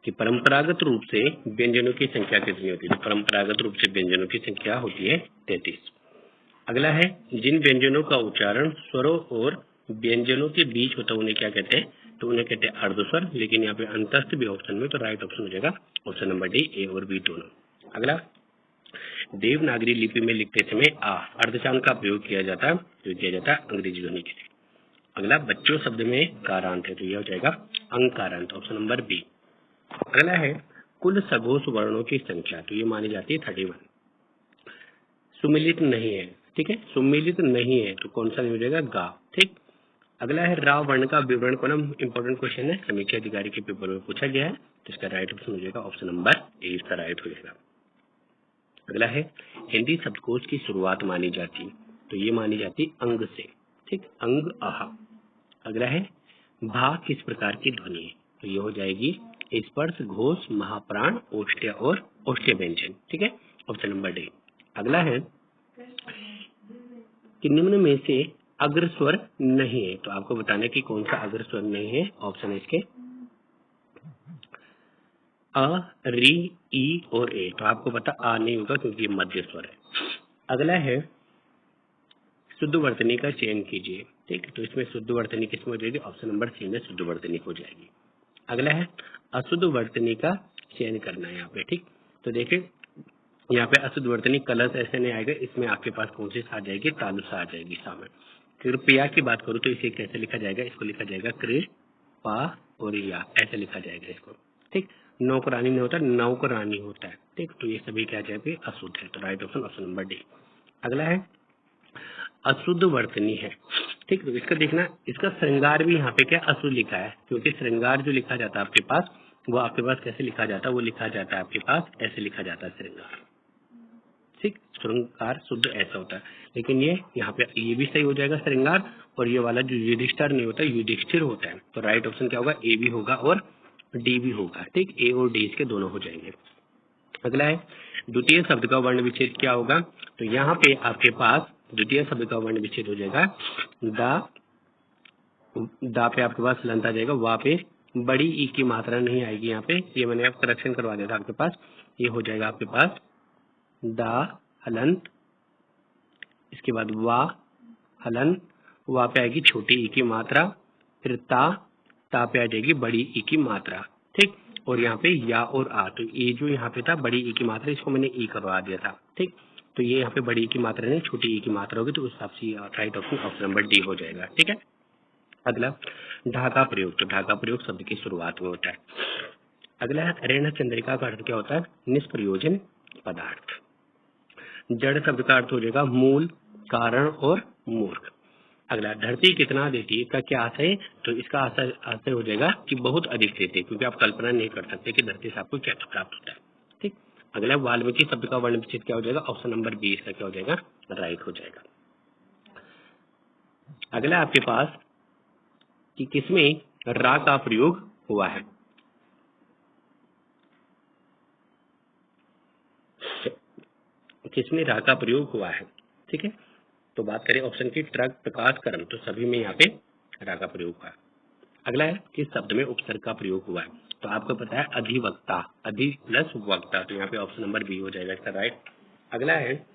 कि परंपरागत रूप से व्यंजनों की संख्या कितनी होती है। तो परंपरागत रूप से व्यंजनों की संख्या होती है 33। अगला है जिन व्यंजनों का उच्चारण स्वरों और व्यंजनों के बीच होता है उन्हें क्या कहते हैं। तो उन्हें कहते हैं अर्धस्वर, लेकिन यहाँ पे अंतस्थ भी ऑप्शन में, तो राइट ऑप्शन हो जाएगा ऑप्शन नंबर डी, ए और बी दोनों। अगला, देवनागरी लिपि में लिखते समय आ अर्धचांद का प्रयोग किया जाता है, जो किया जाता है अंग्रेजी ध्वनि के लिए। अगला, बच्चों शब्द में कारांत है, तो यह हो जाएगा अंकारांत, ऑप्शन नंबर बी। अगला है कुल सघोष वर्णों की संख्या, तो ये मानी जाती है 31। सुमिलित नहीं है, ठीक है, सुमिलित नहीं है तो कौन सा हो जाएगा, गा, ठीक। अगला है रा वर्ण का विवरण कोलम, इंपॉर्टेंट क्वेश्चन है, समीक्षा अधिकारी के पेपर में पूछा गया है, तो इसका राइट ऑप्शन हो जाएगा ऑप्शन नंबर ए, इसका राइट हो जाएगा। अगला है हिंदी शब्दकोश की शुरुआत मानी जाती, तो ये मानी जाती अंग से, ठीक, अंग आह। अगला है भा किस प्रकार की ध्वनि है, तो ये हो जाएगी स्पर्श, घोष, महाप्राण, ओष्ठ्य और ओष्ठ्य व्यंजन, ठीक है, ऑप्शन नंबर डी। अगला है कि निम्न में से अग्रस्वर नहीं है, तो आपको बताना है कि कौन सा अग्रस्वर नहीं है। ऑप्शन है इसके अ, री, ई और ए, तो आपको पता आ नहीं होगा क्योंकि ये मध्य स्वर है। अगला है शुद्ध वर्तनी का चयन कीजिए, ठीक, तो इसमें शुद्ध वर्तनी किसमें हो जाएगी, ऑप्शन नंबर सी में शुद्ध वर्तनी हो जाएगी। अगला है अशुद्ध वर्तनी का चयन करना है यहाँ पे, ठीक, तो देखिए यहाँ पे अशुद्ध वर्तनी कलश ऐसे नहीं आएगा, इसमें आपके पास कौन सी आ जाएगी, तालुसा आ जाएगी सामने। कृपया की बात करूँ तो इसे कैसे लिखा जाएगा, इसको लिखा जाएगा कृपा और या, ऐसे लिखा जाएगा इसको, ठीक। नौकरानी नहीं होता, नौकरानी होता है, ठीक, तो ये सभी क्या जाएंगे, अशुद्ध है, तो right option option number D. अगला है अशुद्ध वर्तनी है, ठीक, तो इसका देखना, इसका श्रृंगार भी यहाँ पे क्या अशुद्ध लिखा है, क्योंकि श्रृंगार जो लिखा जाता है आपके पास, वो आपके पास कैसे लिखा जाता है, वो लिखा जाता है आपके पास ऐसे लिखा जाता है श्रृंगार, ठीक, श्रृंगार शुद्ध ऐसा होता है, लेकिन ये यहाँ पे ये भी सही हो जाएगा श्रृंगार, और ये वाला जो युधिष्ठिर नहीं होता, युधिष्ठिर होता है, तो राइट ऑप्शन क्या होगा, ए भी होगा और डी भी होगा, ठीक, ए और डी इसके दोनों हो जाएंगे। अगला है द्वितीय शब्द का वर्ण विच्छेद क्या होगा, तो यहाँ पे आपके पास द्वितीय शब्द का वर्ण विच्छेद हो जाएगा दा पे आपके पास हलंत आ जाएगा, वहाँ पे बड़ी ई की मात्रा नहीं आएगी, यहाँ पे ये मैंने आप करेक्शन करवा दिया था आपके पास, ये हो जाएगा आपके पास दा हलंत, इसके बाद वा हलंत, वहाँ पे आएगी छोटी ई की मात्रा, फिर ता पे आ जाएगी बड़ी ई की मात्रा, ठीक, और यहाँ पे या और आ, तो ये जो यहाँ पे था बड़ी ई की मात्रा, इसको मैंने ई करवा दिया था, ठीक, तो ये यहाँ पे बड़ी ई की मात्रा नहीं छोटी ई की मात्रा होगी, तो उस हिसाब से right option option number D हो जाएगा, ठीक है। अगला ढा का प्रयोग, तो ढा का प्रयोग शब्द की शुरुआत में होता है। अगला है ऋण चंद्रिका का अर्थ क्या होता है, निष्प्रयोजन पदार्थ। जड़ शब्द का अर्थ हो जाएगा मूल, कारण और मूर्ख। अगला धरती कितना देती है का क्या आशय है, तो इसका आशय हो जाएगा कि बहुत अधिक देती है, क्योंकि आप कल्पना नहीं कर सकते कि धरती से आपको क्या प्राप्त होता है, ठीक। अगला वाल्मीकि शब्द का वर्ण विच्छेद क्या हो जाएगा, ऑप्शन नंबर बी इसका क्या हो जाएगा, राइट हो जाएगा। अगला आपके पास कि किसमें रा का प्रयोग हुआ है, किसमें रा का प्रयोग हुआ है, ठीक है, तो बात करें ऑप्शन की ट्रक, प्रकाश, कर्म, तो सभी में यहाँ पे रा का प्रयोग हुआ है। अगला है किस शब्द में उपसर्ग का प्रयोग हुआ है, तो आपको पता है अधिवक्ता, अधि प्लस वक्ता, तो यहाँ पे ऑप्शन नंबर बी हो जाएगा इसका राइट। अगला है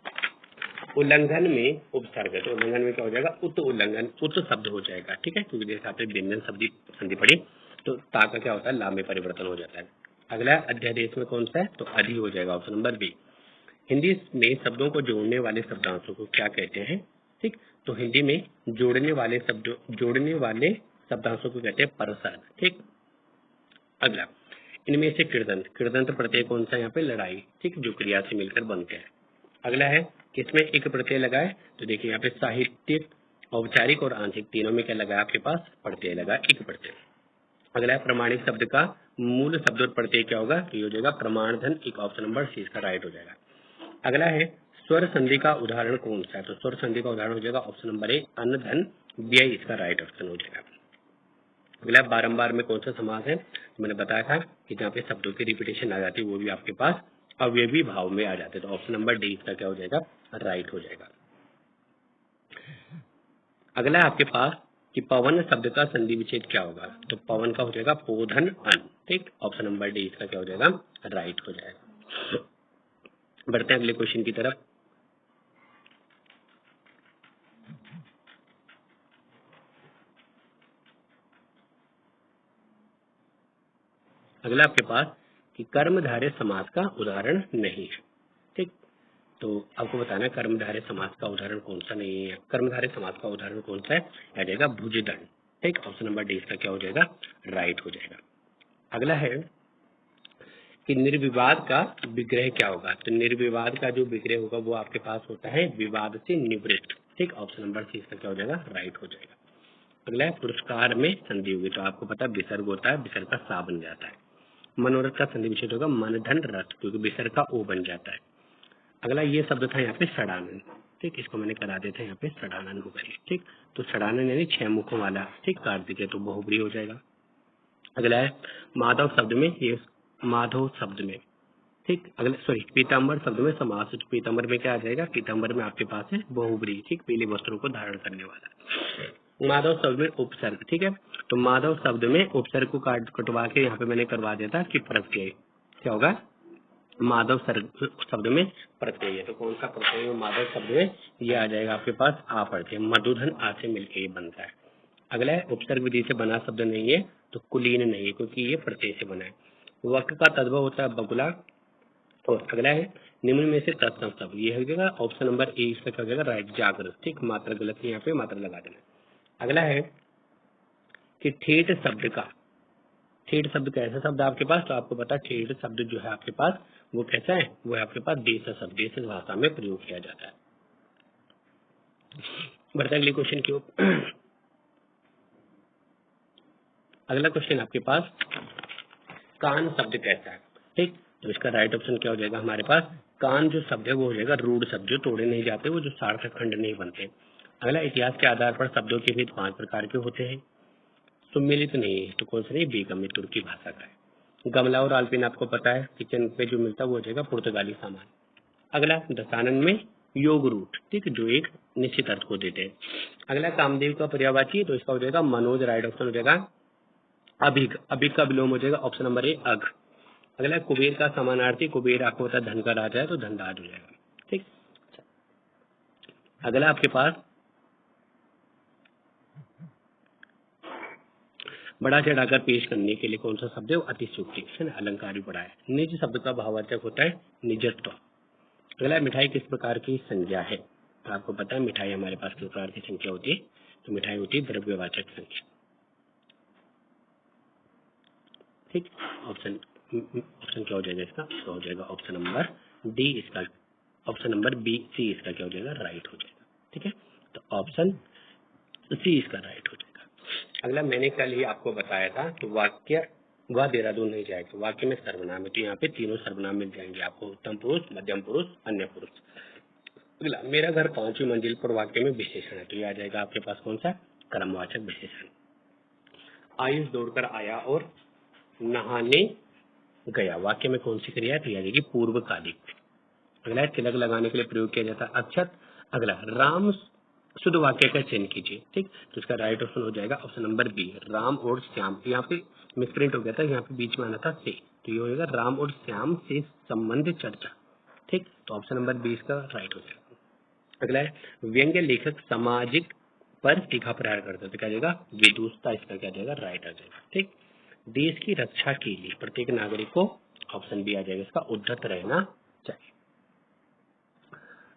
उल्लंघन में उपसर्ग है, तो उल्लंघन में क्या हो जाएगा, उत उल्लंघन, उत शब्द हो जाएगा, ठीक है, क्योंकि जैसे आपने व्यंजन शब्द संधि पढ़ी तो ता का क्या होता है, ला में परिवर्तन हो जाता है। अगला अध्यादेश में कौन सा है, तो अधि हो जाएगा ऑप्शन नंबर बी। हिंदी में शब्दों को जोड़ने वाले शब्दांशों को क्या कहते हैं, ठीक, तो हिंदी में जोड़ने वाले शब्दांशों को कहते हैं परसर्ग, ठीक। अगला इनमें से कृदंत, कृदंत प्रत्यय कौन सा, यहाँ पे लड़ाई, ठीक, जो क्रिया से मिलकर बनते हैं। अगला है किसमें एक प्रत्यय लगाए, तो देखिए यहाँ पे साहित्यिक, औपचारिक और आंशिक तीनों में क्या लगा आपके पास, प्रत्यय लगा, एक प्रत्यय। अगला है प्रमाणिक शब्द का मूल शब्द और प्रत्यय क्या होगा, तो ये हो जाएगा प्रमाण धन, एक ऑप्शन नंबर सी इसका राइट हो जाएगा। अगला है स्वर संधि का उदाहरण कौन सा है, तो स्वर संधि का उदाहरण हो जाएगा ऑप्शन नंबर ए अन्न धन व्यय, इसका राइट ऑप्शन हो जाएगा। अगला बारंबार में कौन सा समास है, तो मैंने बताया था कि जहाँ पे शब्दों की रिपीटेशन आ जाती है वो भी आपके पास अवयवी भाव में आ जाते हैं, तो ऑप्शन नंबर डी इसका क्या हो जाएगा, राइट हो जाएगा। अगला है आपके पास कि पवन शब्द का संधि विच्छेद क्या होगा, तो पवन का हो जाएगा पोधन अन। ठीक, ऑप्शन नंबर डी इसका क्या हो जाएगा, राइट हो जाएगा। बढ़ते हैं अगले क्वेश्चन की तरफ। अगला आपके पास कि कर्मधारय समास का उदाहरण नहीं है। ठीक, तो आपको बताना है कर्मधारय समास का उदाहरण कौन सा नहीं है। कर्मधारय समास का उदाहरण कौन सा है, आ जाएगा भुजदंड। ठीक, ऑप्शन नंबर डी इसका क्या हो जाएगा, राइट हो जाएगा। अगला है कि निर्विवाद का विग्रह क्या होगा, तो निर्विवाद का जो विग्रह होगा वो आपके पास होता है विवाद से निवृत्त। ठीक, ऑप्शन नंबर सी इसका क्या हो जाएगा, राइट हो जाएगा। अगला है पुरस्कार में संधि होगी, तो आपको पता है विसर्ग होता है, विसर्ग का सा बन जाता है। मनोरथ का संधि विच्छेद होगा मन धन रथ, क्योंकि विसर्ग का ओ बन जाता है। अगला ये शब्द था यहाँ पे षडानन। ठीक, इसको मैंने करा देता है यहाँ पे षडानन होगा ये। ठीक, तो षडानन यानी 6 मुखों वाला। ठीक, कार्तिक है तो बहुब्री हो जाएगा। अगला है माधव शब्द में, ये माधव शब्द में। ठीक, अगले सॉरी पीताम्बर शब्द में समास, तो पीताम्बर में क्या आ जाएगा, पीताम्बर में आपके पास है बहुब्री। ठीक, पीले वस्त्रों को धारण करने वाला। माधव शब्द में उपसर्ग। ठीक है, तो माधव शब्द में उपसर्ग को कटवा के यहाँ पे मैंने करवा दिया था कि प्रत्यय क्या होगा, माधव शब्द में प्रत्यय है, तो कौन सा प्रत्यय है माधव शब्द में, ये आ जाएगा आपके पास आ प्रत्यय, मधुधन आ से मिलकर ये बनता है। अगला है उपसर्ग विधि से बना शब्द नहीं है, तो कुलीन नहीं है क्योंकि ये प्रत्यय से बना है। वक्र का तद्भव होता है बगुला। और अगला है निम्न में से तत्सम शब्द, ये हो जाएगा ऑप्शन नंबर ए इसका क्या हो जाएगा, राइट जागृत। ठीक, मात्रा गलत है, यहाँ पे मात्रा लगा देना। अगला है कि ठेठ शब्द का, ठेठ शब्द कैसा शब्द आपके पास, तो आपको पता है ठेठ शब्द जो है आपके पास वो कैसा है, वो है आपके पास देश शब्द, देश भाषा में प्रयोग किया जाता है। बढ़ते अगले क्वेश्चन की ओर। अगला क्वेश्चन आपके पास कान शब्द कैसा है। ठीक, तो इसका राइट ऑप्शन क्या हो जाएगा हमारे पास, कान जो शब्द है वो हो जाएगा रूढ़ शब्द, जो तोड़े नहीं जाते, वो जो सार्थक खंड नहीं बनते। अगला इतिहास के आधार पर शब्दों के भेद 5 प्रकार के होते हैं, सुमिलित नहीं है, तो कौन सा नहीं, बेगम तुर्की भाषा का है। गमला और आल्पिन आपको पता है किचन पे जो मिलता है वो हो जाएगा पुर्तगाली सामान। अगला दशानन में योग रूट। ठीक, जो एक निश्चित अर्थ को देते हैं। अगला कामदेव का पर्यायवाची, तो इसका हो जाएगा मनोज, राइट ऑप्शन हो जाएगा अभिग। अभिग का विलोम हो जाएगा ऑप्शन नंबर ए अघ। अगला कुबेर का समानार्थी, कुबेर आपको पता है धन का राजा है, तो धनराज हो जाएगा। ठीक, अगला आपके पास बड़ा चढ़ाकर पेश करने के लिए कौन सा शब्द है, वो अतिशयोक्ति है ना, अलंकार भी बड़ा है। निज शब्द का भावार्थक होता है निजत्व। अगला मिठाई किस प्रकार की संज्ञा है, तो आपको पता है मिठाई हमारे पास किस प्रकार की संख्या होती है, तो मिठाई होती है द्रव्यवाचक संख्या। ठीक, ऑप्शन क्या हो जाएगा इसका, हो जाएगा ऑप्शन नंबर डी इसका, ऑप्शन नंबर बी सी इसका क्या हो जाएगा, राइट हो जाएगा। ठीक है, तो ऑप्शन सी इसका राइट हो जाएगा। अगला मैंने कल ही आपको बताया था तो वाक्य वह देहरादून नहीं जाएगा, वाक्य में सर्वनाम है, तो यहाँ पे तीनों सर्वनाम मिल जाएंगे आपको, उत्तम पुरुष, मध्यम पुरुष, अन्य पुरुष। अगला मेरा घर 5वीं मंजिल पर, वाक्य में विशेषण है, तो ये आ जाएगा आपके पास कौन सा, कर्मवाचक विशेषण। आयुष दौड़कर आया और नहाने गया, वाक्य में कौन सी क्रिया है, तो ये आ जाएगी पूर्वकालिक। अगला तिलक लगाने के लिए प्रयोग किया जाता है अक्षत। अगला राम शुद्ध वाक्य का चयन कीजिए। ठीक, तो इसका राइट ऑप्शन हो जाएगा ऑप्शन नंबर बी राम और श्याम। यहाँ पे मिसप्रिंट हो गया था, यहाँ पे बीच में आना था से, तो ये हो जाएगा राम और श्याम से संबंध चर्चा। ठीक, तो ऑप्शन नंबर बी इसका राइट हो जाएगा। अगला है व्यंग्य लेखक सामाजिक पर टीका प्रहार करते, तो क्या जाएगा विदुषता, इसका क्या जाएगा राइट आ जाएगा। ठीक, देश की रक्षा के लिए प्रत्येक नागरिक को, ऑप्शन बी आ जाएगा इसका, उद्धत रहना चाहिए।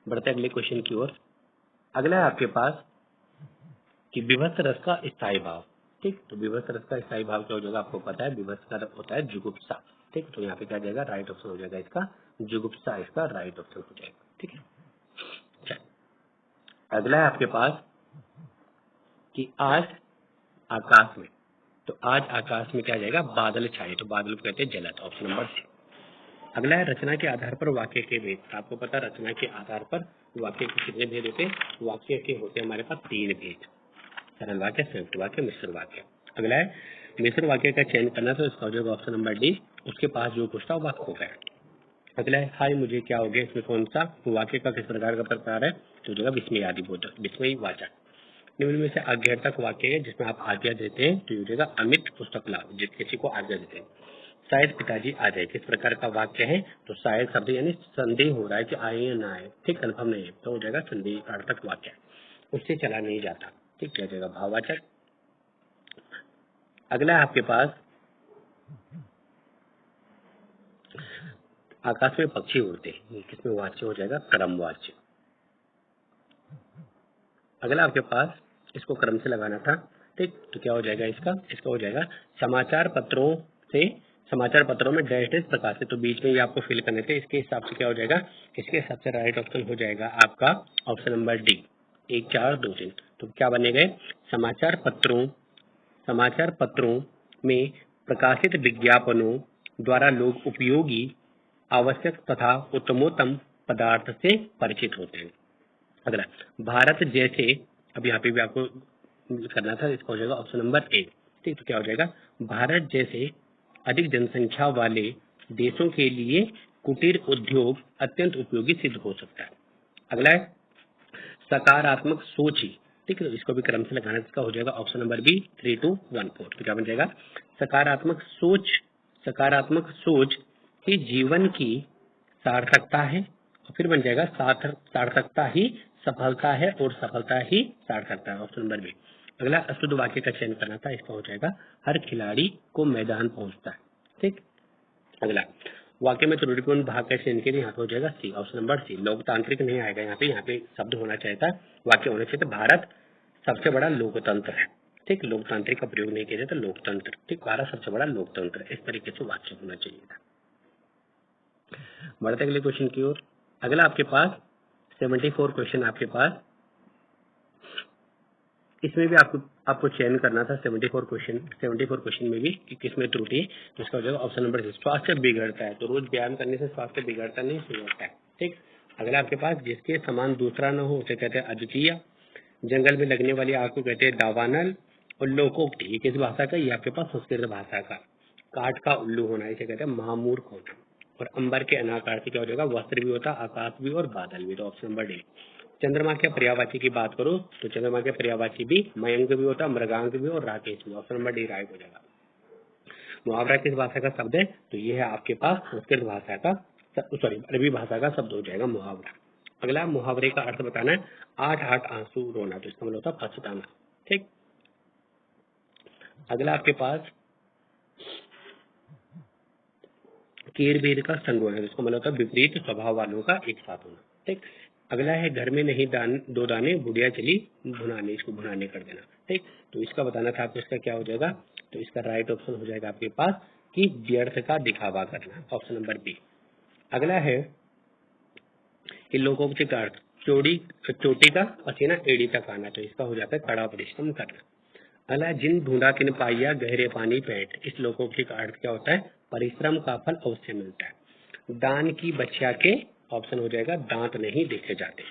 बढ़ते अगले क्वेश्चन की ओर। अगला है आपके पास कि विभत्स रस का स्थायी भाव। ठीक, तो विभत्स रस का स्थायी भाव क्या हो जाएगा, आपको पता है विभत्स का होता है जुगुप्सा। ठीक, तो यहाँ पे क्या जाएगा, राइट ऑप्शन हो जाएगा इसका जुगुप्सा, इसका राइट ऑप्शन हो जाएगा। ठीक है, अगला है आपके पास कि आज आकाश में, तो आज आकाश में क्या जाएगा, बादल छाए, तो बादल को कहते हैं जलद, ऑप्शन नंबर सी। अगला है रचना के आधार पर वाक्य के भेद, आपको पता है रचना के आधार पर वाक्य के कितने भेद होते हैं, वाक्य के होते हैं हमारे पास 3 भेद, सरल वाक्य, संयुक्त वाक्य, मिश्र वाक्य। अगला है मिश्र वाक्य का चयन करना, तो इसका हो जाएगा ऑप्शन नंबर डी, उसके पास जो कुछ था वाक्य हो गया। अगला है हाय मुझे क्या हो गया, इसमें कौन सा वाक्य का किस प्रकार का प्रकार है, तो हो जाएगा विस्मय आदि बोधक, विस्मय वाचक। निम्न में से आज्ञार्थक वाक्य है जिसमें आप आज्ञा देते हैं तो ये हो जाएगा अमित पुस्तक लाओ, जिस किसी को आज्ञा देते हैं। शायद पिताजी आ जाए, किस प्रकार का वाक्य है तो शायद शब्द यानी संदेह हो रहा है कि आए या ना आए, ठीक, कंफर्म नहीं है तो हो जाएगा संदेहार्थक वाक्य। उससे चला नहीं जाता, ठीक, क्या जाएगा भाववाचक। अगला है आपके पास आकाश में पक्षी उड़ते हैं, किसमें वाच्य हो जाएगा क्रमवाच्य। अगला आपके पास इसको क्रम से लगाना था, ठीक, तो क्या हो जाएगा इसका हो जाएगा समाचार पत्रों में डैश डैश प्रकाशित, तो बीच में ये आपको फिल करने थे, इसके हिसाब से क्या हो जाएगा, इसके हिसाब से राइट ऑप्शन हो जाएगा आपका ऑप्शन नंबर डी 1 4 2 3। तो क्या बने गए, समाचार पत्रों में प्रकाशित विज्ञापनों द्वारा लोग उपयोगी, आवश्यक तथा उत्तमोत्तम पदार्थ से परिचित होते हैं। अगला भारत जैसे, अब यहाँ पे भी आपको करना था, इसका हो जाएगा ऑप्शन नंबर ए, ठीक, तो क्या हो जाएगा भारत जैसे अधिक जनसंख्या वाले देशों के लिए कुटीर उद्योग अत्यंत उपयोगी सिद्ध हो सकता है। अगला है सकारात्मक सोच, ठीक है, तो इसको भी क्रम से लगाना, इसका हो जाएगा ऑप्शन नंबर बी 3 2 1 4। तो क्या बन जाएगा सकारात्मक सोच ही जीवन की सार्थकता है, और फिर बन जाएगा सार्थकता ही सफलता है और सफलता ही सार्थकता है, ऑप्शन नंबर बी। अगला अशुद्ध वाक्य का चयन करना था, इसका हो जाएगा हर खिलाड़ी को मैदान पहुंचता है, ठीक। अगला वाक्य में त्रुटिपूर्ण भाग का चयन के लिए यहाँ पे हो जाएगा सी, ऑप्शन नंबर सी। लोकतांत्रिक नहीं आएगा, यहाँ पे शब्द होना चाहिए था, वाक्य होना चाहिए था भारत सबसे बड़ा लोकतंत्र है, ठीक, लोकतांत्रिक का प्रयोग नहीं किया जाता, लोकतंत्र, ठीक, भारत सबसे बड़ा लोकतंत्र है, इस तरीके से वाक्य होना चाहिए था। बढ़ते अगले क्वेश्चन की ओर। अगला आपके पास 74 क्वेश्चन आपके पास, इसमें भी आपको चयन करना था 74 क्वेश्चन में भी कि किसमें त्रुटि है, तो इसका हो जाएगा ऑप्शन नंबर सी। स्वास्थ्य बिगड़ता है, तो रोज व्यायाम करने से स्वास्थ्य बिगड़ता नहीं, सुधरता है, ठीक। अगला आपके पास जिसके समान दूसरा न हो उसे कहते हैं अद्वितीय। जंगल में लगने वाली आग को कहते हैं दावानल। और लोकोक्ति, ये किस भाषा का, ये आपके पास संस्कृत भाषा का। काठ का उल्लू होना, इसे कहते हैं महामूर्ख होना। और अंबर के अनाकार से क्या हो जाएगा वस्त्र भी होता, आकाश भी और बादल भी, तो ऑप्शन नंबर डी। चंद्रमा के पर्यायवाची की बात करो तो चंद्रमा के पर्यायवाची भी मयंक भी होता, मृगांक भी और राकेश भी, ऑप्शन नंबर डी राइट हो जाएगा। मुहावरा किस भाषा का शब्द है, तो ये है आपके पास संस्कृत भाषा का, सॉरी अरबी भाषा का शब्द हो जाएगा मुहावरा। अगला मुहावरे का अर्थ बताना है, 8 आंसू रोना, तो इसका मतलब होता है पछताना, ठीक। अगला आपके पास केर बेर का संग होना, जिसको मतलब होता है विपरीत स्वभाव वालों का एक साथ होना, ठीक। अगला है घर में नहीं दो दाने बुढ़िया चली भुनाने, इसको भुनाने कर देना, ठीक। तो इसका बताना था आपको, इसका क्या हो जाएगा, तो इसका राइट ऑप्शन हो जाएगा आपके पास कि व्यर्थ का दिखावा करना, ऑप्शन नंबर बी। अगला है कि लोकोक्ति का अर्थ चोटी का पसीना एड़ी तक आना, तो इसका हो जाता है कड़ा परिश्रम करना। अगला जिन ढूंढा तिन पाइया गहरे पानी पैठ, इस लोकोक्ति का अर्थ क्या होता है, परिश्रम का फल अवश्य मिलता है। दान की बच्चा के, ऑप्शन हो जाएगा दांत नहीं देखे जाते।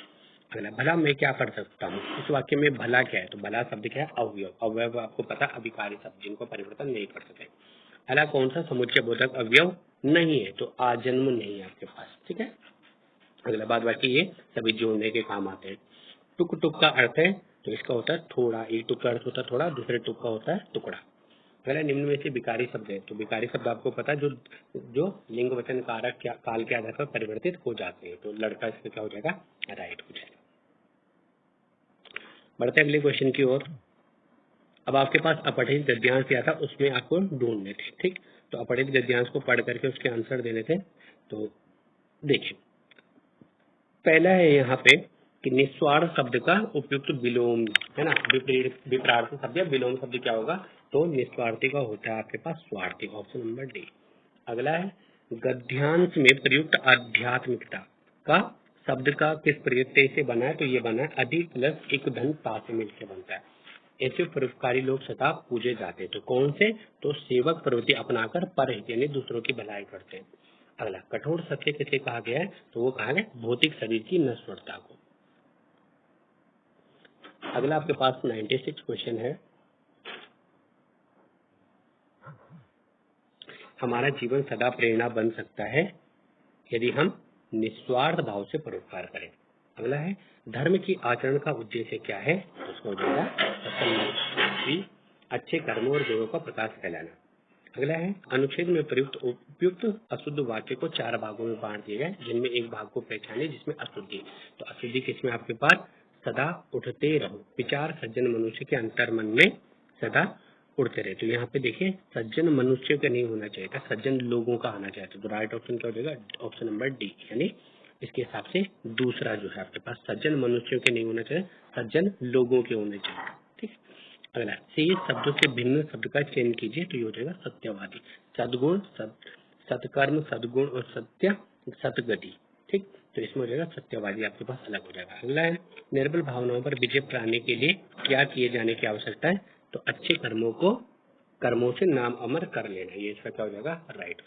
अगला भला मैं क्या पढ़ सकता हूँ, इस वाक्य में भला क्या है, तो भला शब्द क्या है अवयव, अवयव आपको पता अभिकारी शब्द जिनको परिवर्तन नहीं कर सके। अगला कौन सा समुच्चय बोधक अवयव नहीं है, तो आजन्म नहीं है आपके पास, ठीक है। अगला बाद बाकी ये सभी जोड़ने के काम आते हैं। टुक टुक का अर्थ है, तो इसका होता है थोड़ा, एक टुक का अर्थ होता है थोड़ा, दूसरे टुक का होता है टुकड़ा। अगला निम्न में से विकारी शब्द है, तो विकारी शब्द आपको पता है जो लिंग वचन कारक काल के आधार पर परिवर्तित हो जाते हैं, तो लड़का इसका क्या हो जाएगा राइट हो जाएगा। बढ़ते अगले क्वेश्चन की ओर। अब आपके पास अपठित गद्यांश दिया था, उसमें आपको ढूंढने थे, ठीक। तो अपठित गद्यांश को पढ़ करके उसके आंसर देने थे। तो देखिए पहला है यहाँ पे कि निस्वार्थ शब्द का उपयुक्त विलोम है ना, विपरीत शब्द या विलोम शब्द क्या होगा, तो निस्वार्थी का होता है आपके पास स्वार्थी, ऑप्शन नंबर डी। अगला है गद्यांश में प्रयुक्त आध्यात्मिकता का शब्द का किस प्रत्यय से बना है, तो ये बना है अधिक प्लस एक धन ता से मिलकर बनता है। ऐसे परोपकारी लोग सदा पूजे जाते हैं, तो कौन से, तो सेवक प्रवृत्ति अपनाकर परहित यानी दूसरों की भलाई करते हैं। अगला कठोर सत्य किसे कहा गया है, तो वो कहा गया भौतिक शरीर की नश्वरता को। अगला आपके पास 96 क्वेश्चन है, हमारा जीवन सदा प्रेरणा बन सकता है यदि हम निस्वार्थ भाव से परोपकार करें। अगला है धर्म की आचरण का उद्देश्य क्या है, तो उसका हो जाएगा सत्संग, अच्छे कर्मों और गुणों का प्रकाश फैलाना। अगला है अनुच्छेद में प्रयुक्त उपयुक्त अशुद्ध वाक्य को 4 भागों में बांट दिया गया, जिनमें एक भाग को पहचाने जिसमें अशुद्धि। तो अशुद्धि किसमें आपके पास, सदा उठते रहो, विचार सज्जन मनुष्य के अंतर मन में सदा उड़ते रहे। तो यहाँ पे देखिए सज्जन मनुष्य का नहीं होना चाहिए था, सज्जन लोगों का आना चाहिए। तो राइट ऑप्शन क्या हो जाएगा, ऑप्शन नंबर डी, यानी इसके हिसाब से दूसरा जो है आपके पास सज्जन मनुष्यों के नहीं होना चाहिए, सज्जन लोगों के होने चाहिए। ठीक है, अगला शेष शब्दों से भिन्न शब्द का चयन कीजिए, तो ये हो जाएगा सत्यवादी, सद्गुण, सत्कर्म, सद्गुण और सत्य, सतगति। ठीक, तो इसमें हो जाएगा सत्यवादी आपके पास अलग हो जाएगा। अगला है निर्बल भावनाओं पर विजय पाने के लिए क्या किए जाने की आवश्यकता है, तो अच्छे कर्मों से नाम अमर कर लेना, ये इसका क्या हो जाएगा, राइट।